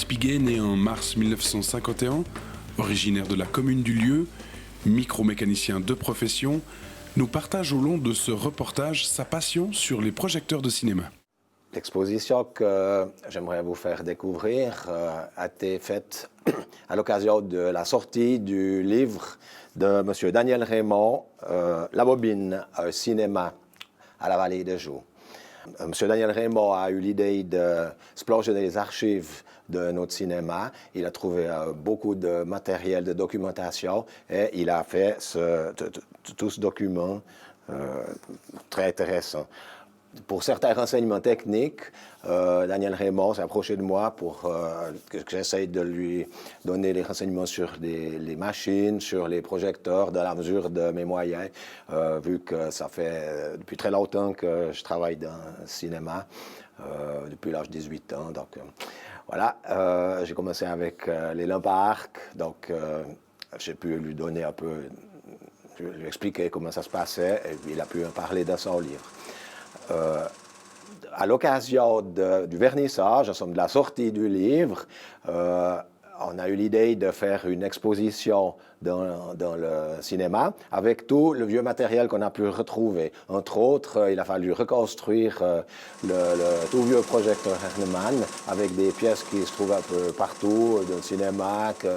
Maurice Piguet, né en mars 1951, originaire de la commune du Lieu, micromécanicien de profession, nous partage au long de ce reportage sa passion sur les projecteurs de cinéma. L'exposition que j'aimerais vous faire découvrir a été faite à l'occasion de la sortie du livre de M. Daniel Raymond, La Bobine, un cinéma à la Vallée des Joux. M. Daniel Raymond a eu l'idée de se plonger dans les archives de notre cinéma. Il a trouvé beaucoup de matériel de documentation et il a fait tout ce document très intéressant. Pour certains renseignements techniques, Daniel Raymond s'est approché de moi pour que j'essaye de lui donner les renseignements sur les machines, sur les projecteurs, dans la mesure de mes moyens, vu que ça fait depuis très longtemps que je travaille dans le cinéma, depuis l'âge de 18 ans. Donc voilà, j'ai commencé avec les lampes à arc, donc j'ai pu lui donner un peu, lui expliquer comment ça se passait, et il a pu en parler dans son livre. À l'occasion du vernissage, en somme de la sortie du livre, on a eu l'idée de faire une exposition dans le cinéma avec tout le vieux matériel qu'on a pu retrouver. Entre autres, il a fallu reconstruire le tout vieux projecteur Heinemann avec des pièces qui se trouvent un peu partout dans le cinéma, que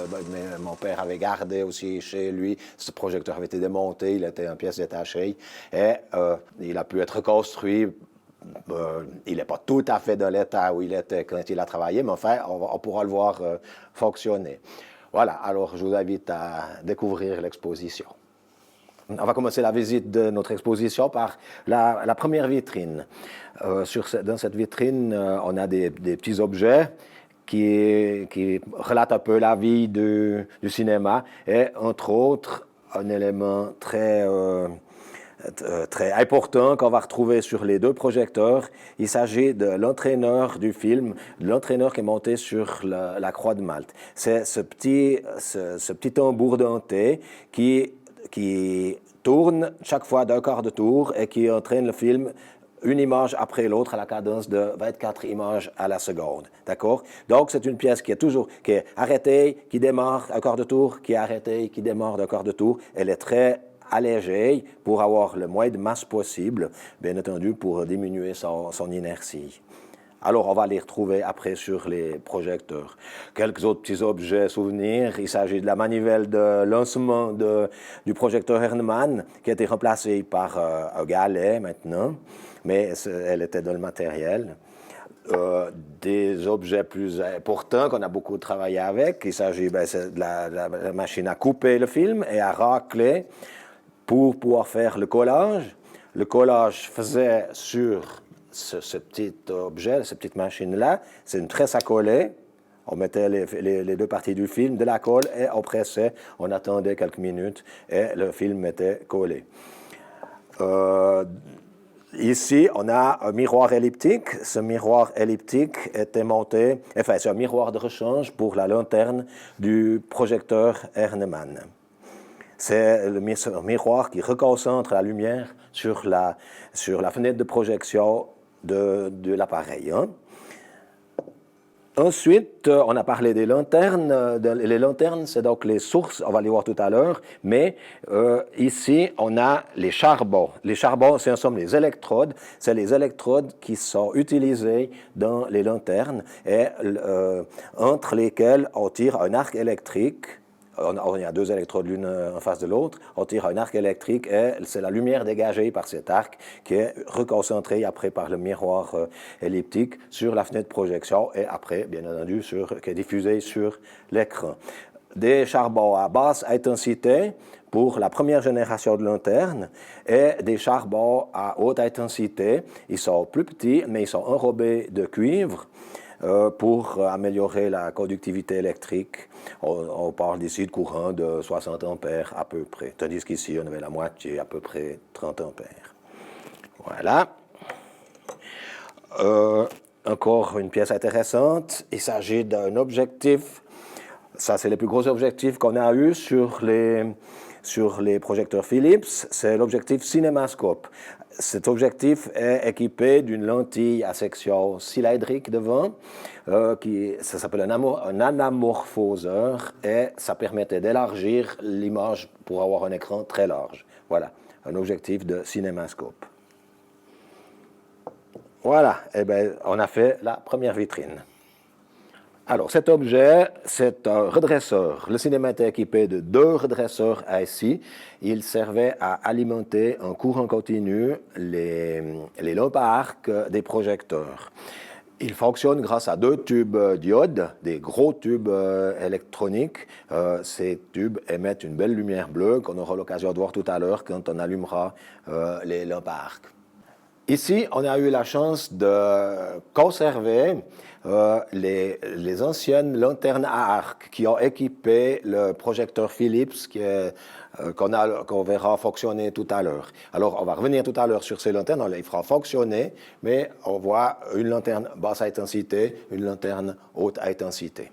mon père avait gardé aussi chez lui. Ce projecteur avait été démonté, il était en pièces détachées et il a pu être reconstruit. Il n'est pas tout à fait dans l'état où il était quand il a travaillé, mais enfin, on pourra le voir fonctionner. Voilà, alors je vous invite à découvrir l'exposition. On va commencer la visite de notre exposition par la première vitrine. Dans cette vitrine, on a des petits objets qui relatent un peu la vie du cinéma et, entre autres, un élément très important qu'on va retrouver sur les deux projecteurs. Il s'agit de l'entraîneur du film, de l'entraîneur qui est monté sur la Croix de Malte. C'est ce petit tambour denté qui tourne chaque fois d'un quart de tour et qui entraîne le film une image après l'autre à la cadence de 24 images à la seconde. D'accord? Donc, c'est une pièce qui est arrêtée, qui démarre un quart de tour, qui est arrêtée, qui démarre d'un quart de tour. Elle est très allégée pour avoir le moins de masse possible, bien entendu, pour diminuer son inertie. Alors, on va les retrouver après sur les projecteurs. Quelques autres petits objets souvenirs. Il s'agit de la manivelle de lancement du projecteur Heinemann, qui a été remplacée par un galet maintenant, mais elle était dans le matériel. Des objets plus importants qu'on a beaucoup travaillé avec. Il s'agit de la machine à couper le film et à racler pour pouvoir faire le collage. Le collage faisait sur ce petit objet, cette petite machine-là, c'est une tresse à coller. On mettait les deux parties du film, de la colle, et on pressait, on attendait quelques minutes, et le film était collé. Ici, on a un miroir elliptique. Ce miroir elliptique était monté, enfin, c'est un miroir de rechange pour la lanterne du projecteur Heinemann. C'est le miroir qui reconcentre la lumière sur la fenêtre de projection de l'appareil. Hein. Ensuite, on a parlé des lanternes. Les lanternes, c'est donc les sources, on va les voir tout à l'heure, mais ici, on a les charbons. Les charbons, c'est en somme les électrodes. C'est les électrodes qui sont utilisées dans les lanternes et entre lesquelles on tire un arc électrique. Il y a deux électrodes l'une en face de l'autre, on tire un arc électrique et c'est la lumière dégagée par cet arc qui est reconcentrée après par le miroir elliptique sur la fenêtre de projection et après, bien entendu, qui est diffusée sur l'écran. Des charbons à basse intensité pour la première génération de lanternes et des charbons à haute intensité. Ils sont plus petits, mais ils sont enrobés de cuivre. Pour améliorer la conductivité électrique. On parle ici de courant de 60 ampères à peu près, tandis qu'ici, on avait la moitié, à peu près 30 ampères. Voilà. Encore une pièce intéressante. Il s'agit d'un objectif. Ça, c'est les plus gros objectifs qu'on a eus sur les projecteurs Philips. C'est l'objectif cinémascope. cet objectif est équipé d'une lentille à section cylindrique devant, ça s'appelle un anamorphoseur, et ça permettait d'élargir l'image pour avoir un écran très large. Voilà, un objectif de cinémascope. Voilà, eh bien, on a fait la première vitrine. Alors, cet objet, c'est un redresseur. Le cinéma était équipé de 2 redresseurs assis. Il servait à alimenter en courant continu les lampes à arc des projecteurs. Il fonctionne grâce à 2 tubes diodes, des gros tubes électroniques. Ces tubes émettent une belle lumière bleue qu'on aura l'occasion de voir tout à l'heure quand on allumera les lampes à arc. Ici, on a eu la chance de conserver les anciennes lanternes à arc qui ont équipé le projecteur Philips qu'on verra fonctionner tout à l'heure. Alors, on va revenir tout à l'heure sur ces lanternes, on les fera fonctionner, mais on voit une lanterne basse intensité, une lanterne haute intensité.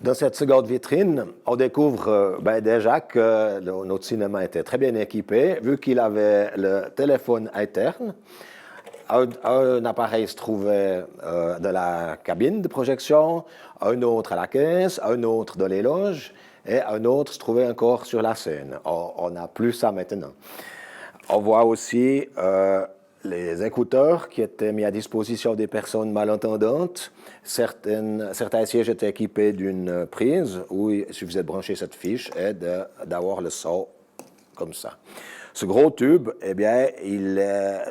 Dans cette seconde vitrine, on découvre déjà que notre cinéma était très bien équipé, vu qu'il avait le téléphone interne. Un appareil se trouvait dans la cabine de projection, un autre à la caisse, un autre dans les loges, et un autre se trouvait encore sur la scène. On n'a plus ça maintenant. On voit aussi les écouteurs qui étaient mis à disposition des personnes malentendantes. Certains sièges étaient équipés d'une prise où il suffisait de brancher cette fiche et d'avoir le son comme ça. Ce gros tube, eh bien,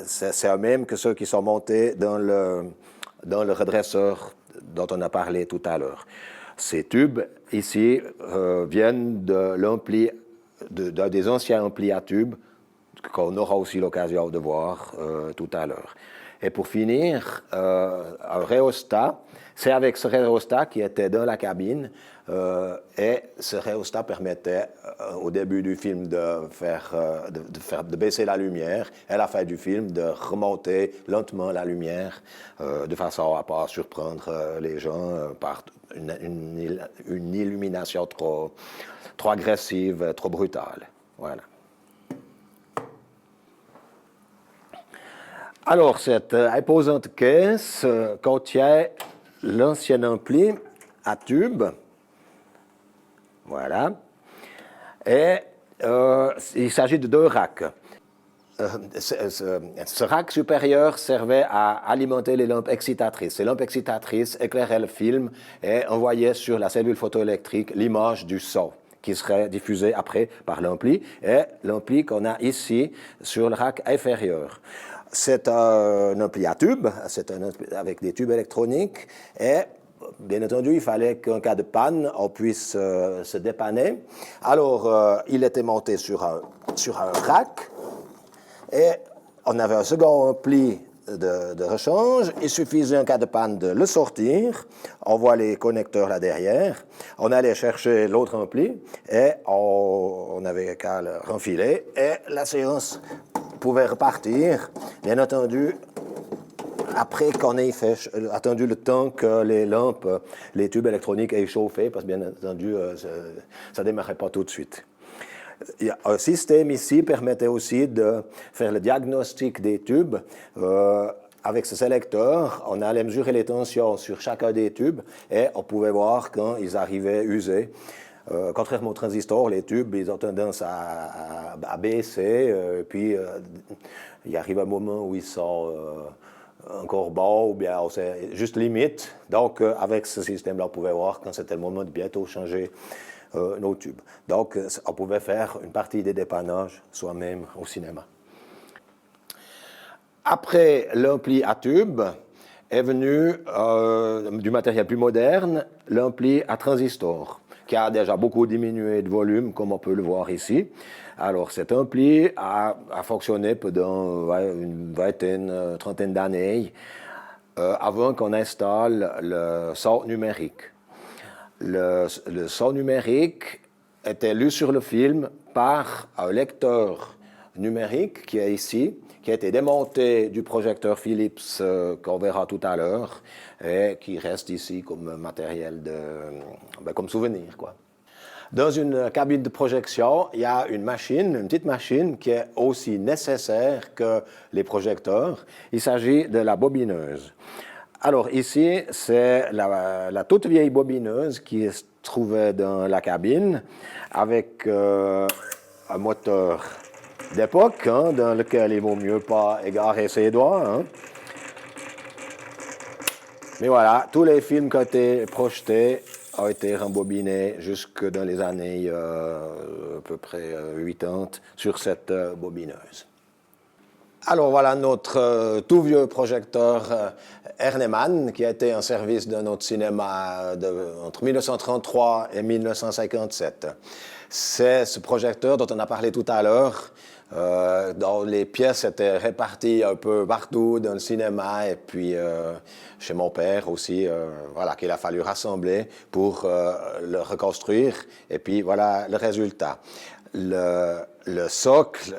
c'est le même que ceux qui sont montés dans le redresseur dont on a parlé tout à l'heure. Ces tubes, ici, viennent d'un des anciens amplis à tubes qu'on aura aussi l'occasion de voir tout à l'heure. Et pour finir, un rhéostat, c'est avec ce rhéostat qui était dans la cabine, et ce rhéostat permettait au début du film de baisser la lumière, et à la fin du film de remonter lentement la lumière, de façon à ne pas surprendre les gens par une illumination trop agressive, trop brutale. Voilà. Alors, cette imposante caisse contient l'ancien ampli à tube. Voilà. Et il s'agit de 2 racks. Ce rack supérieur servait à alimenter les lampes excitatrices. Ces lampes excitatrices éclairaient le film et envoyaient sur la cellule photoélectrique l'image du son qui serait diffusée après par l'ampli, et l'ampli qu'on a ici sur le rack inférieur. C'est un ampli à tube, c'est un ampli avec des tubes électroniques, et bien entendu, il fallait qu'en cas de panne, on puisse se dépanner. Alors, il était monté sur un rack, et on avait un second ampli de rechange. Il suffisait en cas de panne de le sortir. On voit les connecteurs là derrière. On allait chercher l'autre ampli, et on avait qu'à le renfiler, et la séance pouvait repartir, bien entendu, après qu'on ait attendu le temps que les lampes, les tubes électroniques aient chauffé, parce que bien entendu, ça ne démarrait pas tout de suite. Un système ici permettait aussi de faire le diagnostic des tubes. Avec ce sélecteur, on allait mesurer les tensions sur chacun des tubes, et on pouvait voir quand ils arrivaient usés. Contrairement aux transistors, les tubes, ils ont tendance à baisser, puis il arrive un moment où ils sont encore bons, ou bien c'est juste limite. Donc, avec ce système-là, on pouvait voir quand c'était le moment de bientôt changer nos tubes. Donc, on pouvait faire une partie des dépannages soi-même au cinéma. Après l'ampli à tube, est venu du matériel plus moderne, l'ampli à transistor, qui a déjà beaucoup diminué de volume, comme on peut le voir ici. Alors, cet ampli a fonctionné pendant une vingtaine, trentaine d'années, avant qu'on installe le son numérique. Le son numérique était lu sur le film par un lecteur numérique qui est ici, qui a été démonté du projecteur Philips qu'on verra tout à l'heure, et qui reste ici comme matériel comme souvenir, quoi. Dans une cabine de projection, il y a une petite machine qui est aussi nécessaire que les projecteurs. Il s'agit de la bobineuse. Alors ici, c'est la toute vieille bobineuse qui se trouvait dans la cabine avec un moteur d'époque dans lequel il vaut mieux pas égarer ses doigts. Mais voilà, tous les films qui ont été projetés ont été rembobinés jusque dans les années à peu près 80 sur cette bobineuse. Alors voilà notre tout vieux projecteur Ernemann qui a été en service de notre cinéma entre 1933 et 1957. C'est ce projecteur dont on a parlé tout à l'heure, dont les pièces étaient réparties un peu partout dans le cinéma et puis chez mon père aussi, voilà, qu'il a fallu rassembler pour le reconstruire. Et puis voilà le résultat. Le socle,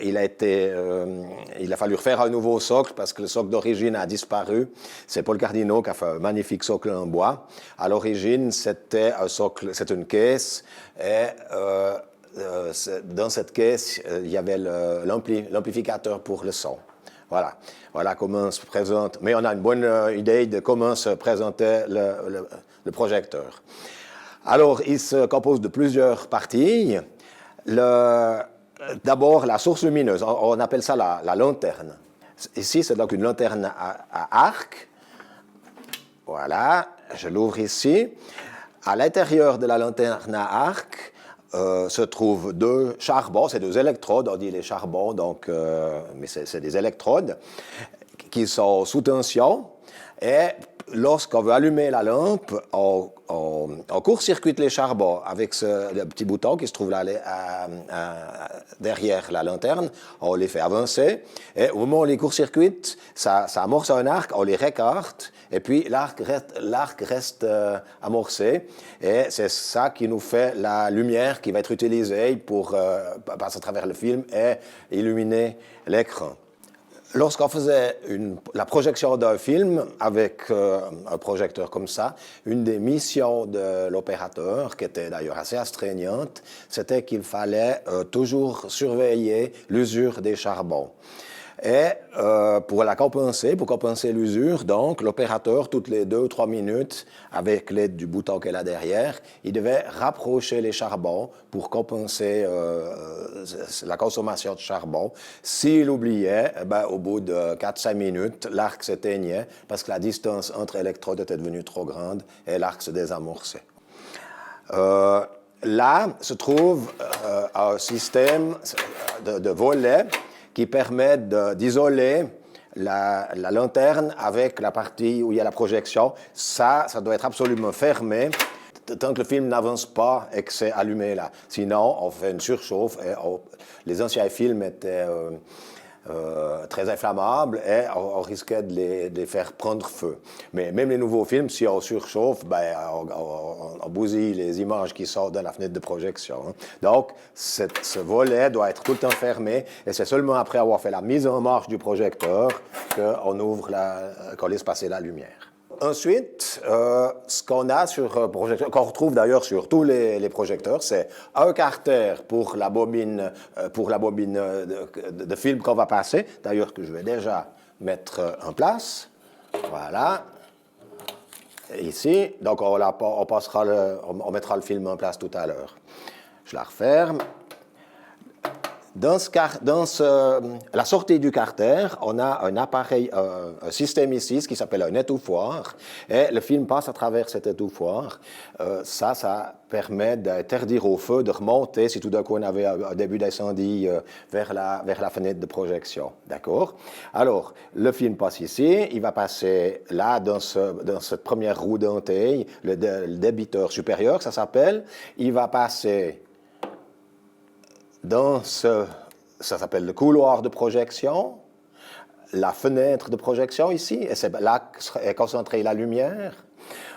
il a fallu refaire un nouveau socle parce que le socle d'origine a disparu. C'est Paul Cardinaux qui a fait un magnifique socle en bois. À l'origine, c'était un socle, c'est une caisse et dans cette caisse, il y avait l'amplificateur pour le son. Voilà comment se présente. Mais on a une bonne idée de comment se présentait le projecteur. Alors, il se compose de plusieurs parties. D'abord, la source lumineuse, on appelle ça la lanterne. Ici, c'est donc une lanterne à arc. Voilà, je l'ouvre ici. À l'intérieur de la lanterne à arc se trouvent deux charbons, c'est deux électrodes, on dit les charbons, donc, mais c'est des électrodes qui sont sous tension. Et lorsqu'on veut allumer la lampe, on court-circuite les charbons avec le petit bouton qui se trouve là derrière la lanterne. On les fait avancer. Et au moment où on les court-circuite, ça amorce un arc, on les récarte. Et puis l'arc reste amorcé. Et c'est ça qui nous fait la lumière qui va être utilisée pour passer à travers le film et illuminer l'écran. Lorsqu'on faisait la projection d'un film avec un projecteur comme ça, une des missions de l'opérateur, qui était d'ailleurs assez astreignante, c'était qu'il fallait toujours surveiller l'usure des charbons. Et pour compenser l'usure, donc, l'opérateur, toutes les 2 ou 3 minutes, avec l'aide du bouton qu'elle a derrière, il devait rapprocher les charbons pour compenser la consommation de charbon. S'il oubliait, au bout de 4-5 minutes, l'arc s'éteignait parce que la distance entre électrodes était devenue trop grande et l'arc se désamorçait. Là se trouve un système de volets qui permet d'isoler la lanterne avec la partie où il y a la projection. Ça doit être absolument fermé tant que le film n'avance pas et que c'est allumé là. Sinon, on fait une surchauffe. Et les anciens films étaient très inflammables et on risquait de les faire prendre feu. Mais même les nouveaux films, si on surchauffe, on bousille les images qui sortent de la fenêtre de projection. Donc, ce volet doit être tout le temps fermé et c'est seulement après avoir fait la mise en marche du projecteur qu'on laisse passer la lumière. Ensuite, ce qu'on a sur projecteur, qu'on retrouve d'ailleurs sur tous les projecteurs, c'est un carter pour la bobine de film qu'on va passer, d'ailleurs que je vais déjà mettre en place. Voilà. Ici, donc on mettra le film en place tout à l'heure. Je la referme. La sortie du carter, on a un appareil, un système ici, ce qui s'appelle un étouffoir, et le film passe à travers cet étouffoir. Ça permet d'interdire au feu de remonter si tout d'un coup on avait un début d'incendie vers la fenêtre de projection. D'accord? Alors, le film passe ici, il va passer là, dans cette première roue dentée, le débiteur supérieur, ça s'appelle. Il va passer ça s'appelle le couloir de projection, la fenêtre de projection ici, et c'est là est concentrée la lumière.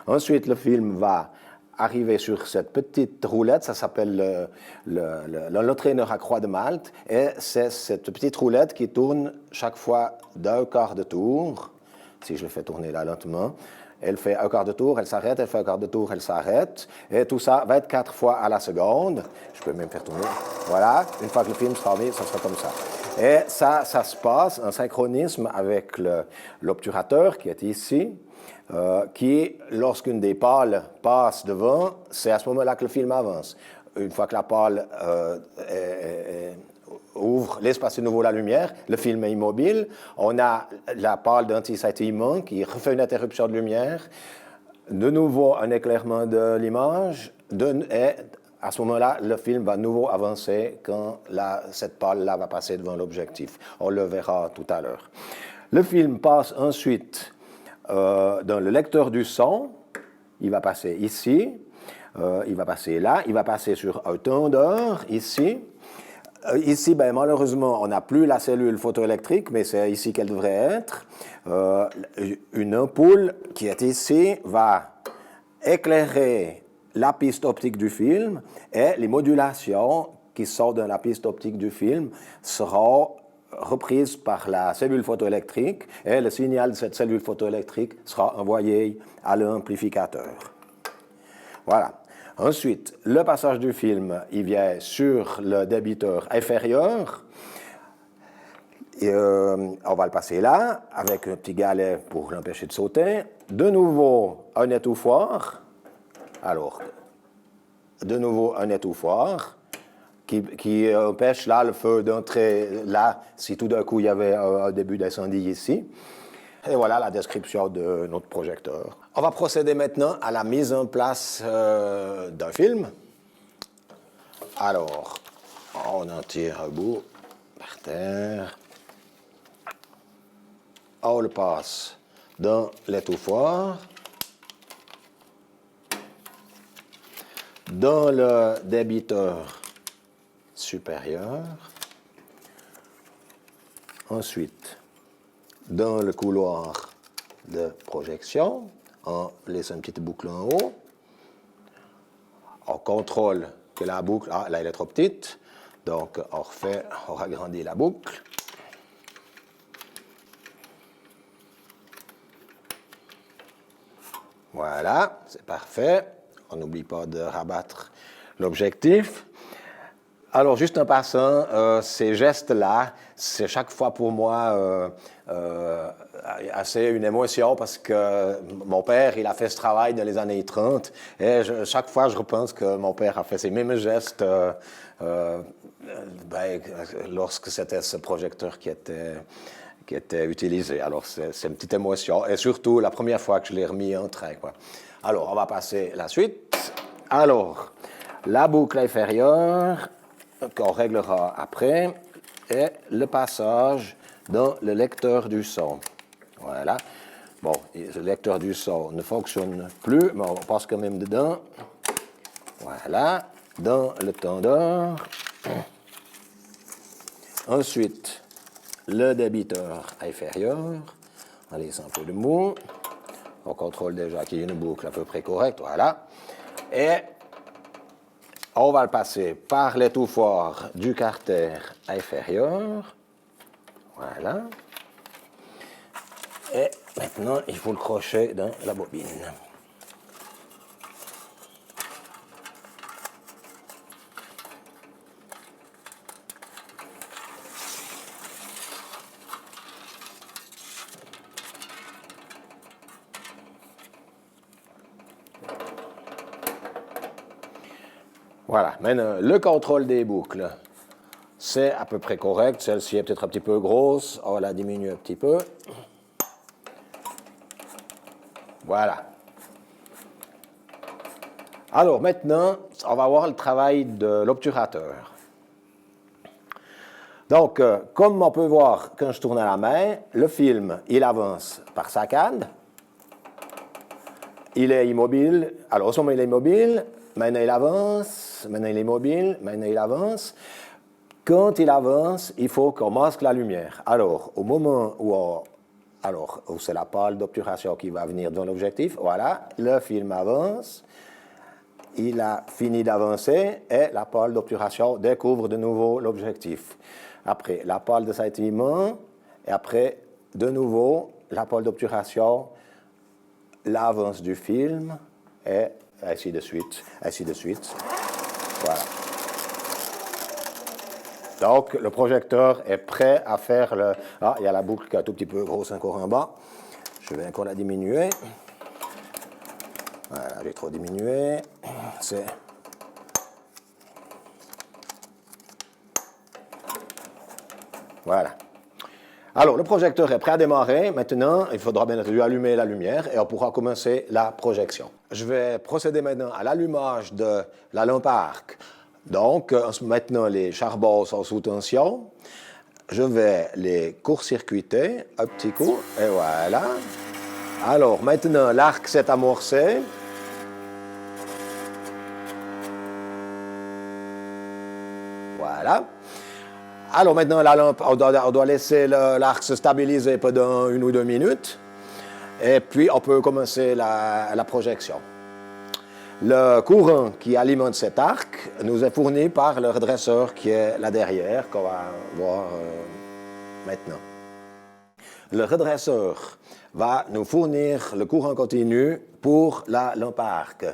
Ensuite, le film va arriver sur cette petite roulette, ça s'appelle l'entraîneur à croix de Malte, et c'est cette petite roulette qui tourne chaque fois d'un quart de tour, si je le fais tourner là lentement, elle fait un quart de tour, elle s'arrête, elle fait un quart de tour, elle s'arrête. Et tout ça 24 fois à la seconde. Je peux même faire tourner. Voilà, une fois que le film sera mis, ça sera comme ça. Et ça se passe en synchronisme avec l'obturateur qui est ici, qui, lorsqu'une des pales passe devant, c'est à ce moment-là que le film avance. Une fois que la pale ouvre, laisse passer de nouveau la lumière, le film est immobile, on a la pale d'anti-scintillement qui refait une interruption de lumière, de nouveau un éclairement de l'image, et à ce moment-là, le film va de nouveau avancer quand cette pale-là va passer devant l'objectif. On le verra tout à l'heure. Le film passe ensuite dans le lecteur du son, il va passer ici, il va passer là, il va passer sur un tendeur ici. Ici, ben, malheureusement, on n'a plus la cellule photoélectrique, mais c'est ici qu'elle devrait être. Une ampoule qui est ici va éclairer la piste optique du film et les modulations qui sortent de la piste optique du film seront reprises par la cellule photoélectrique et le signal de cette cellule photoélectrique sera envoyé à l'amplificateur. Voilà. Ensuite, le passage du film, il vient sur le débiteur inférieur. Et, on va le passer là, avec un petit galet pour l'empêcher de sauter. De nouveau, un étouffoir. Alors, de nouveau, un étouffoir qui empêche là le feu d'entrer là, si tout d'un coup il y avait un début d'incendie ici. Et voilà la description de notre projecteur. On va procéder maintenant à la mise en place d'un film. Alors, on en tire un bout par terre. On le passe dans l'étouffoir. Dans le débiteur supérieur. Ensuite, dans le couloir de projection, on laisse une petite boucle en haut. On contrôle que la boucle, là elle est trop petite, donc on ragrandit la boucle. Voilà, c'est parfait. On n'oublie pas de rabattre l'objectif. Alors, juste en passant, ces gestes-là, c'est chaque fois pour moi assez une émotion parce que mon père, il a fait ce travail dans les années 30 et chaque fois, je repense que mon père a fait ces mêmes gestes lorsque c'était ce projecteur qui était utilisé. Alors, c'est une petite émotion et surtout la première fois que je l'ai remis en train, quoi. Alors, on va passer la suite. Alors, la boucle inférieure qu'on réglera après, et le passage dans le lecteur du son. Voilà. Bon, le lecteur du son ne fonctionne plus, mais on passe quand même dedans. Voilà. Dans le tendeur. Ensuite, le débiteur inférieur. On laisse un peu de mou. On contrôle déjà qu'il y a une boucle à peu près correcte. Voilà. Et on va le passer par l'étouffoir du carter inférieur. Voilà. Et maintenant, il faut le crocher dans la bobine. Voilà, maintenant, le contrôle des boucles, c'est à peu près correct. Celle-ci est peut-être un petit peu grosse, on la diminue un petit peu. Voilà. Alors maintenant, on va voir le travail de l'obturateur. Donc, comme on peut voir quand je tourne à la main, le film, il avance par saccades. Il est immobile. Alors, au moment il est immobile, maintenant il avance, maintenant il est mobile, maintenant il avance. Quand il avance, il faut qu'on masque la lumière. Alors, au moment où c'est la pale d'obturation qui va venir devant l'objectif, voilà, le film avance, il a fini d'avancer et la pale d'obturation découvre de nouveau l'objectif. Après, la pale de scintillement et après, de nouveau, la pale d'obturation l'avance du film, et ainsi de suite, ainsi de suite. Voilà. Donc, le projecteur est prêt à faire le... Ah, il y a la boucle qui est un tout petit peu grosse encore en bas. Je vais encore la diminuer. Voilà, j'ai trop diminué. C'est... Voilà. Alors, le projecteur est prêt à démarrer. Maintenant, il faudra bien entendu allumer la lumière et on pourra commencer la projection. Je vais procéder maintenant à l'allumage de la lampe à arc. Donc, maintenant, les charbons sont sous tension. Je vais les court-circuiter un petit coup. Et voilà. Alors, maintenant, l'arc s'est amorcé. Voilà. Alors maintenant, la lampe, on doit laisser l'arc se stabiliser pendant 1 ou 2 minutes. Et puis, on peut commencer la projection. Le courant qui alimente cet arc nous est fourni par le redresseur qui est là derrière, qu'on va voir maintenant. Le redresseur va nous fournir le courant continu pour la lampe à arc.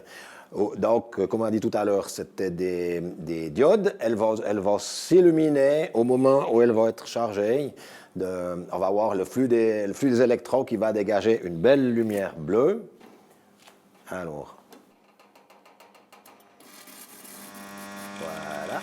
Donc, comme on a dit tout à l'heure, c'était des diodes. Elles vont s'illuminer au moment où elles vont être chargées. On va voir le flux des électrons qui va dégager une belle lumière bleue. Alors, voilà.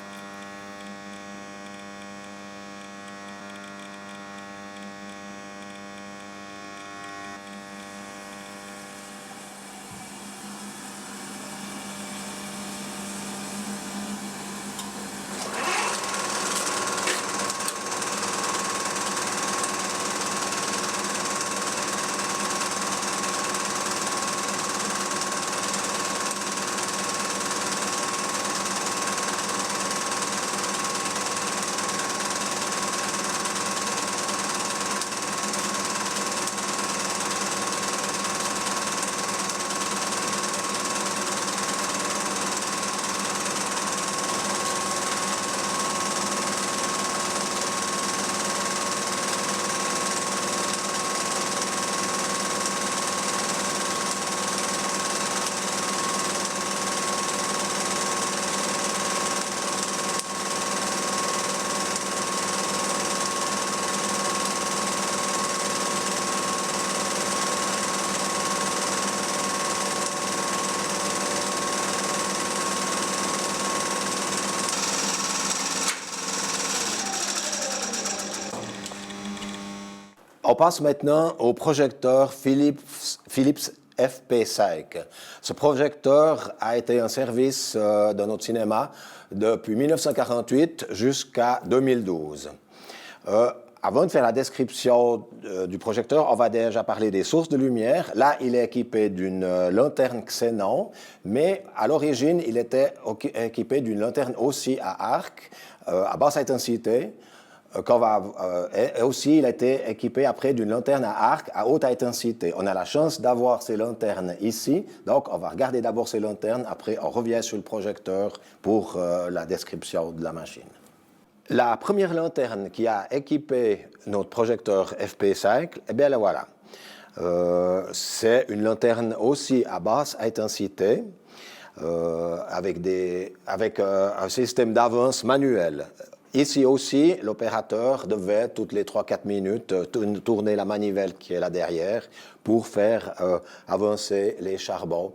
On passe maintenant au projecteur Philips FP5. Ce projecteur a été en service dans notre cinéma depuis 1948 jusqu'à 2012. Avant de faire la description du projecteur, on va déjà parler des sources de lumière. Là, il est équipé d'une lanterne xénon, mais à l'origine, il était équipé d'une lanterne aussi à arc, à basse intensité. Et aussi, il a été équipé après d'une lanterne à arc à haute intensité. On a la chance d'avoir ces lanternes ici, donc on va regarder d'abord ces lanternes, après on revient sur le projecteur pour la description de la machine. La première lanterne qui a équipé notre projecteur FP5, eh bien la voilà. C'est une lanterne aussi à basse intensité, avec un système d'avance manuel. Ici aussi, l'opérateur devait, toutes les 3-4 minutes, tourner la manivelle qui est là derrière pour faire avancer les charbons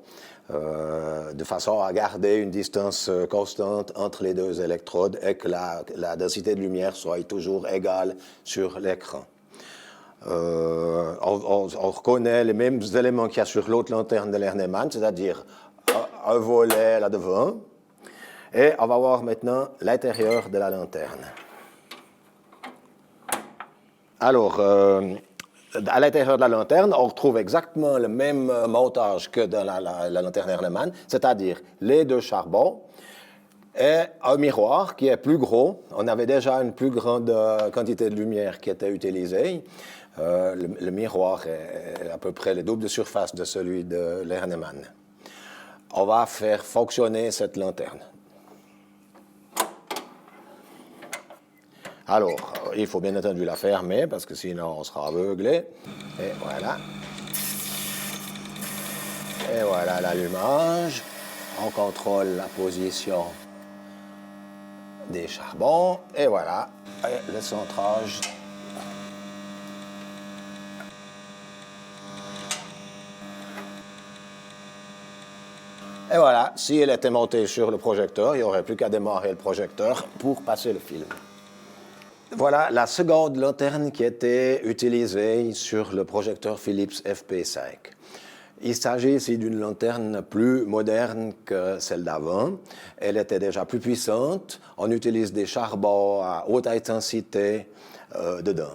de façon à garder une distance constante entre les deux électrodes et que la densité de lumière soit toujours égale sur l'écran. On reconnaît les mêmes éléments qu'il y a sur l'autre lanterne de l'Hernemann, c'est-à-dire un volet là devant. Et on va voir maintenant l'intérieur de la lanterne. Alors, à l'intérieur de la lanterne, on retrouve exactement le même montage que dans la lanterne Hernemann, c'est-à-dire les deux charbons et un miroir qui est plus gros. On avait déjà une plus grande quantité de lumière qui était utilisée. Le miroir est à peu près le double de surface de celui de l'Hernemann. On va faire fonctionner cette lanterne. Alors, il faut bien entendu la fermer parce que sinon on sera aveuglé. Et voilà. Et voilà l'allumage. On contrôle la position des charbons. Et voilà, et le centrage. Et voilà, si elle était montée sur le projecteur, il n'y aurait plus qu'à démarrer le projecteur pour passer le film. Voilà la seconde lanterne qui était utilisée sur le projecteur Philips FP5. Il s'agit ici d'une lanterne plus moderne que celle d'avant. Elle était déjà plus puissante. On utilise des charbons à haute intensité dedans.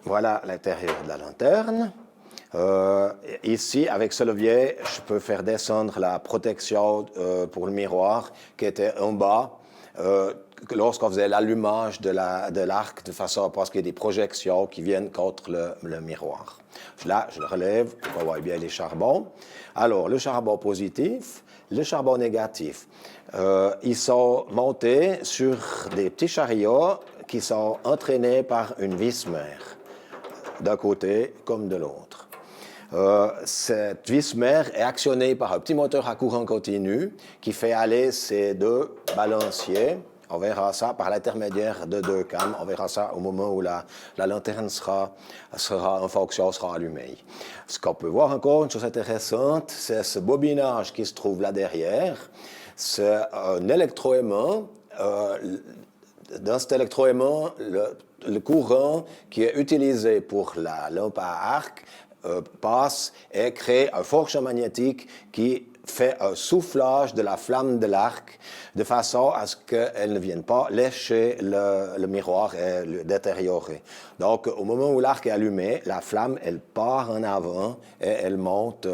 Voilà l'intérieur de la lanterne. Ici, avec ce levier, je peux faire descendre la protection pour le miroir qui était en bas lorsqu'on faisait l'allumage de l'arc de façon à ce qu'il y ait des projections qui viennent contre le miroir. Là, je le relève pour voir bien les charbons. Alors, le charbon positif, le charbon négatif, ils sont montés sur des petits chariots qui sont entraînés par une vis mère, d'un côté comme de l'autre. Cette vis mère est actionnée par un petit moteur à courant continu qui fait aller ces deux balanciers. On verra ça par l'intermédiaire de deux câbles. On verra ça au moment où la lanterne sera en fonction, sera allumée. Ce qu'on peut voir encore, une chose intéressante, c'est ce bobinage qui se trouve là derrière. C'est un électroaimant. Dans cet électroaimant, le courant qui est utilisé pour la lampe à arc passe et crée un fort champ magnétique qui fait un soufflage de la flamme de l'arc de façon à ce qu'elle ne vienne pas lécher le miroir et le détériorer. Donc, au moment où l'arc est allumé, la flamme, elle part en avant et elle monte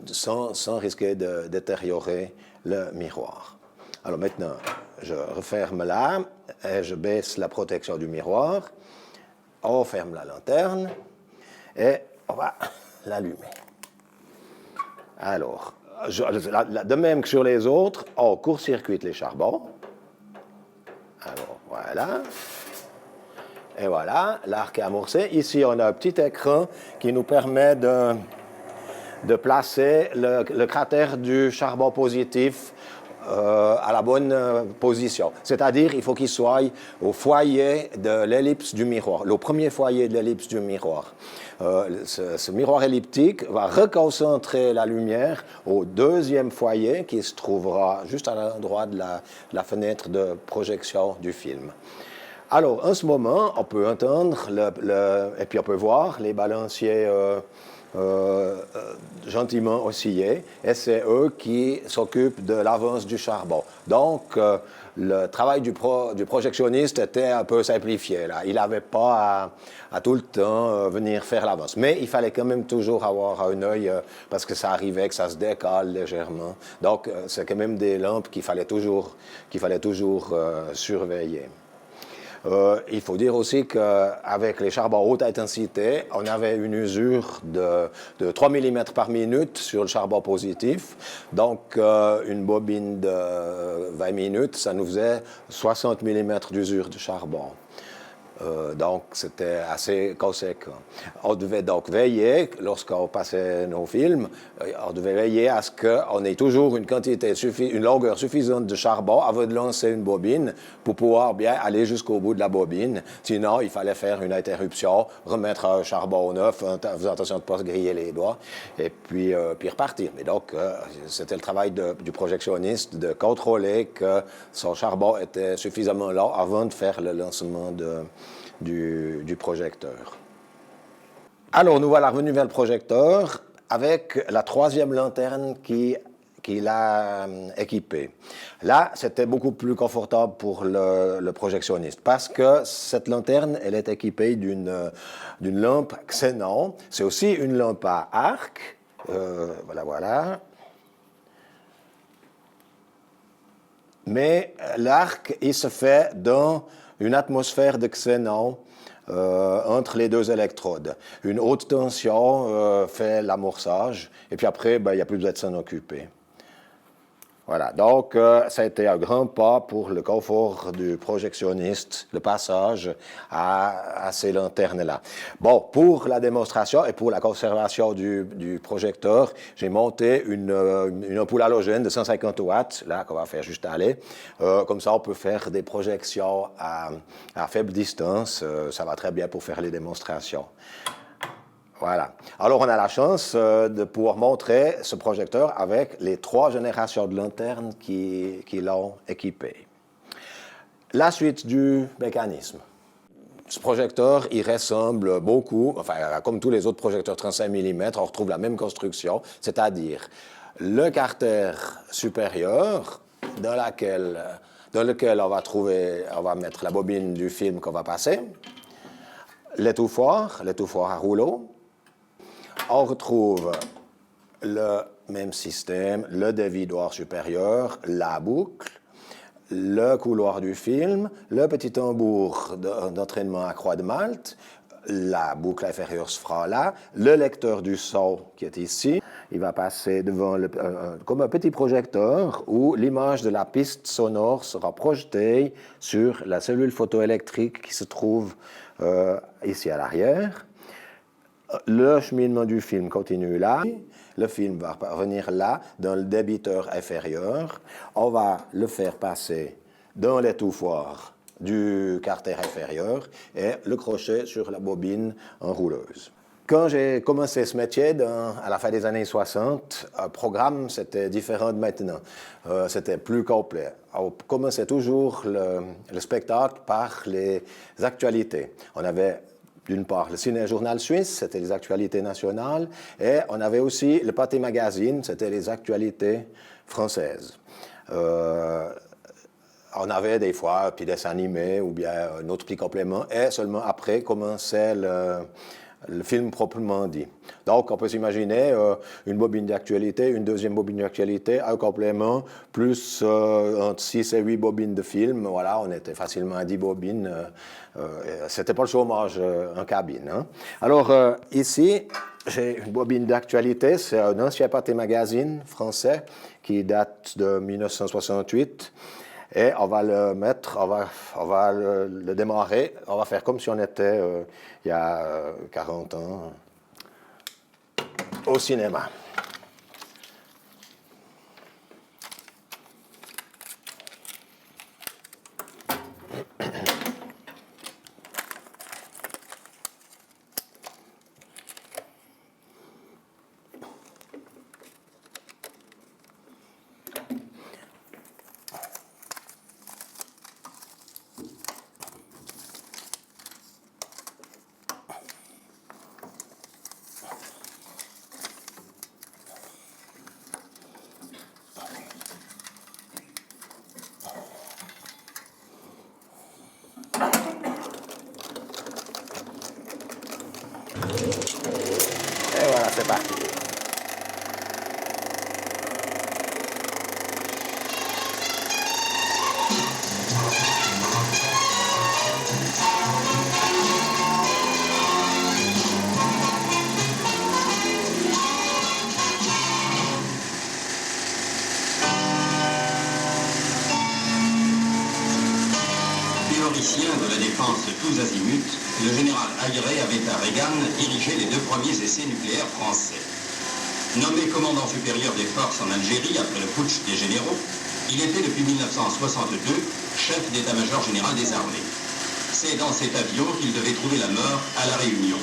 sans risquer de détériorer le miroir. Alors maintenant, je referme là et je baisse la protection du miroir. On ferme la lanterne et on va l'allumer. Alors, de même que sur les autres, on court-circuite les charbons. Alors, voilà. Et voilà, l'arc est amorcé. Ici, on a un petit écran qui nous permet de placer le cratère du charbon positif à la bonne position. C'est-à-dire, il faut qu'il soit au foyer de l'ellipse du miroir, le premier foyer de l'ellipse du miroir. Ce miroir elliptique va reconcentrer la lumière au deuxième foyer qui se trouvera juste à l'endroit de la fenêtre de projection du film. Alors, en ce moment, on peut entendre et puis on peut voir les balanciers gentiment osciller, et c'est eux qui s'occupent de l'avance du charbon. Donc, le travail du projectionniste était un peu simplifié. Là. Il n'avait pas à tout le temps venir faire l'avance. Mais il fallait quand même toujours avoir un œil, parce que ça arrivait que ça se décale légèrement. Donc, c'est quand même des lampes qu'il fallait toujours surveiller. Il faut dire aussi qu'avec les charbons haute intensité, on avait une usure de 3 mm par minute sur le charbon positif. Donc, une bobine de 20 minutes, ça nous faisait 60 mm d'usure de charbon. Donc, c'était assez conséquent. On devait donc veiller, lorsqu'on passait nos films, on devait veiller à ce qu'on ait toujours une longueur suffisante de charbon avant de lancer une bobine pour pouvoir bien aller jusqu'au bout de la bobine. Sinon, il fallait faire une interruption, remettre un charbon neuf, en faisant attention de ne pas se griller les doigts, et puis repartir. Mais donc, c'était le travail du projectionniste de contrôler que son charbon était suffisamment long avant de faire le lancement du projecteur. Alors, nous voilà revenus vers le projecteur avec la troisième lanterne qu'il a équipée. Là, c'était beaucoup plus confortable pour le projectionniste parce que cette lanterne, elle est équipée d'une lampe xénon. C'est aussi une lampe à arc. Voilà. Mais l'arc, il se fait dans une atmosphère de xénon entre les deux électrodes. Une haute tension fait l'amorçage, et puis après, il n'y a plus besoin de s'en occuper. Voilà, donc ça a été un grand pas pour le confort du projectionniste, le passage à ces lanternes-là. Bon, pour la démonstration et pour la conservation du projecteur, j'ai monté une ampoule halogène de 150 watts, là, qu'on va faire juste aller. Comme ça, on peut faire des projections à faible distance. Ça va très bien pour faire les démonstrations. Voilà. Alors, on a la chance de pouvoir montrer ce projecteur avec les 3 générations de lanternes qui l'ont équipé. La suite du mécanisme. Ce projecteur, il ressemble beaucoup, enfin, comme tous les autres projecteurs 35 mm, on retrouve la même construction, c'est-à-dire le carter supérieur dans lequel on va mettre la bobine du film qu'on va passer, l'étouffoir à rouleau. On retrouve le même système, le dévidoir supérieur, la boucle, le couloir du film, le petit tambour d'entraînement à croix de Malte, la boucle inférieure se fera là, le lecteur du son qui est ici. Il va passer devant comme un petit projecteur où l'image de la piste sonore sera projetée sur la cellule photoélectrique qui se trouve ici à l'arrière. Le cheminement du film continue là. Le film va revenir là, dans le débiteur inférieur. On va le faire passer dans l'étouffoir du carter inférieur et le crochet sur la bobine enrouleuse. Quand j'ai commencé ce métier, à la fin des années 60, le programme, c'était différent de maintenant. C'était plus complet. On commençait toujours le spectacle par les actualités. On avait d'une part le Ciné-Journal suisse, c'était les actualités nationales, et on avait aussi le Pâté Magazine, c'était les actualités françaises. On avait des fois un petit dessin animé ou bien un autre petit complément, et seulement après commençait le film proprement dit. Donc, on peut s'imaginer une bobine d'actualité, une deuxième bobine d'actualité, un complément, plus entre 6 et 8 bobines de film. Voilà, on était facilement à 10 bobines. C'était pas le chômage en cabine. Hein. Alors, ici, j'ai une bobine d'actualité. C'est un ancien Pâté Magazine français qui date de 1968. Et on va le mettre, on va le démarrer, on va faire comme si on était, il y a 40 ans, au cinéma. Et voilà, c'est parti. Théoricien de la défense tous azimuts, le général Ayret avait à Reagan dirigé les 2 premiers essais nucléaires français. Nommé commandant supérieur des forces en Algérie après le putsch des généraux, il était depuis 1962 chef d'état-major général des armées. C'est dans cet avion qu'il devait trouver la mort à La Réunion.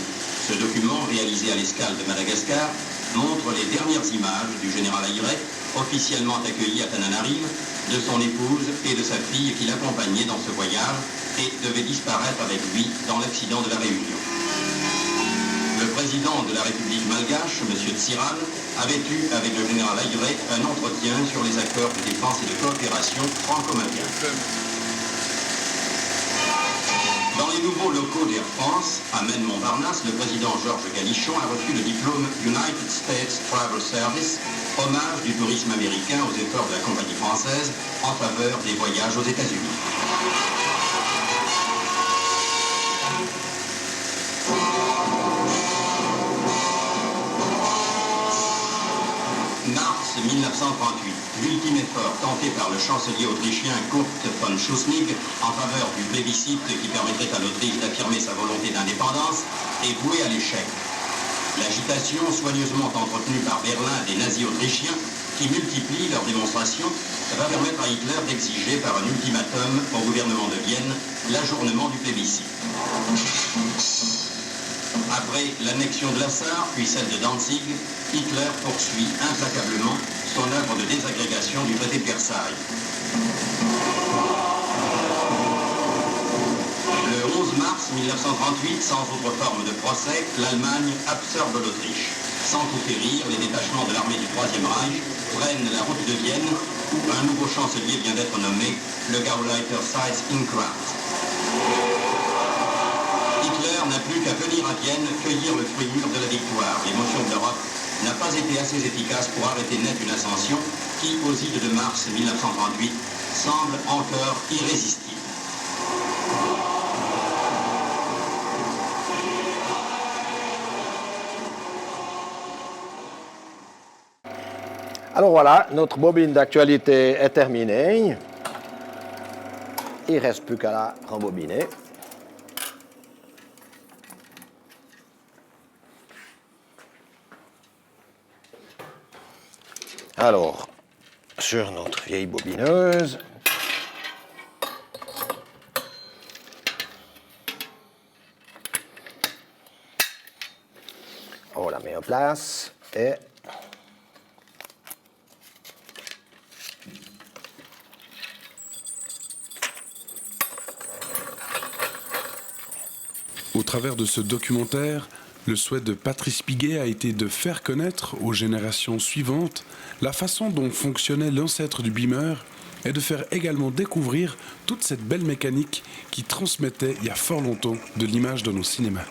Ce document, réalisé à l'escale de Madagascar, montre les dernières images du général Ayret, officiellement accueilli à Tananarive, de son épouse et de sa fille qui l'accompagnaient dans ce voyage et devait disparaître avec lui dans l'accident de La Réunion. Le président de la République malgache, M. Tsiran, avait eu avec le général Ayret un entretien sur les accords de défense et de coopération franco-malgaches. Dans les nouveaux locaux d'Air France, à Maine-Montparnasse, le président Georges Galichon a reçu le diplôme United States Travel Service, hommage du tourisme américain aux efforts de la compagnie française en faveur des voyages aux États-Unis. Mars 1962, 1938, l'ultime effort tenté par le chancelier autrichien Kurt von Schuschnigg en faveur du plébiscite qui permettrait à l'Autriche d'affirmer sa volonté d'indépendance est voué à l'échec. L'agitation soigneusement entretenue par Berlin des nazis autrichiens, qui multiplient leurs démonstrations, va permettre à Hitler d'exiger par un ultimatum au gouvernement de Vienne l'ajournement du plébiscite. Après l'annexion de la Sarre, puis celle de Danzig, Hitler poursuit implacablement son œuvre de désagrégation du traité de Versailles. Le 11 mars 1938, sans autre forme de procès, l'Allemagne absorbe l'Autriche. Sans tout périr, les détachements de l'armée du Troisième Reich prennent la route de Vienne, où un nouveau chancelier vient d'être nommé, le Gauleiter Seyss-Inquart. Hitler n'a plus qu'à venir à Vienne cueillir le fruit mûr de la victoire. L'émotion de l'Europe n'a pas été assez efficace pour arrêter net une ascension qui, aux ides de mars 1938, semble encore irrésistible. Alors voilà, notre bobine d'actualité est terminée. Il ne reste plus qu'à la rembobiner. Alors, sur notre vieille bobineuse, on la met en place et Au travers de ce documentaire, le souhait de Patrice Piguet a été de faire connaître aux générations suivantes la façon dont fonctionnait l'ancêtre du Beamer et de faire également découvrir toute cette belle mécanique qui transmettait il y a fort longtemps de l'image de nos cinémas.